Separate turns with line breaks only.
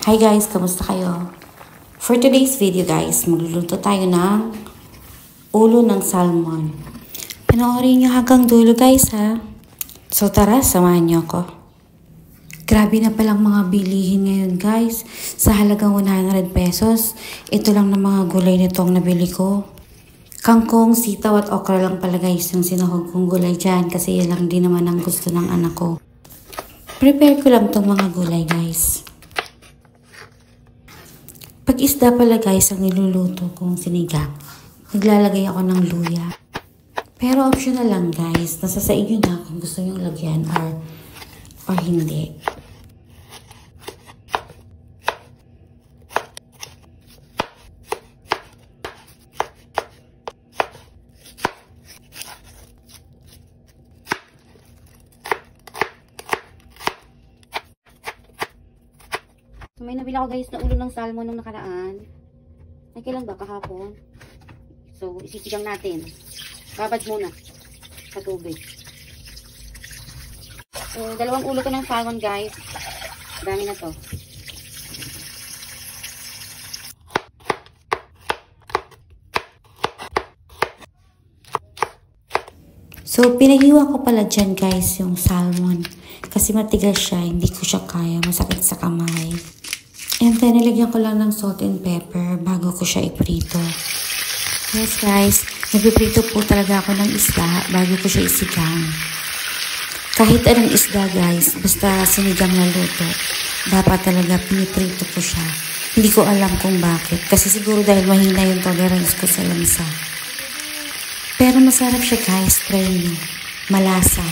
Hi guys, kamusta kayo? For today's video guys, magluluto tayo ng ulo ng salmon. Panoorin nyo hanggang dulo guys ha. So tara, samahan nyo ako. Grabe na palang mga bilihin ngayon guys. Sa halagang 100 pesos, ito lang na mga gulay nito ang nabili ko. Kangkong, sitaw at okra lang pala guys yung sinahog kong gulay dyan kasi yan lang din naman ang gusto ng anak ko. Prepare ko lang tong mga gulay guys. Pag isda pala guys ang niluluto kong sinigang, naglalagay ako ng luya. Pero optional lang guys, nasa sa inyo na kung gusto nyo lagyan or hindi. So, may nabila ko guys na ulo ng salmon nung nakaraan. Ay, kailan ba? Kahapon. So, isisigang natin. Babad muna sa tubig. So, dalawang ulo ko ng salmon guys. Dami na to. So, pinahiwa ko pala dyan guys yung salmon. Kasi matigas siya, hindi ko siya kaya. Masakit sa kamay. And then, nilagyan ko lang ng salt and pepper bago ko siya iprito. Yes guys, nagpiprito po talaga ako ng isda bago ko siya isigang. Kahit anong isda guys, basta sinigang na luto, dapat talaga piniprito ko siya. Hindi ko alam kung bakit, kasi siguro dahil mahina yung tolerance ko sa lansa. Pero masarap siya guys, try nyo. Malasa.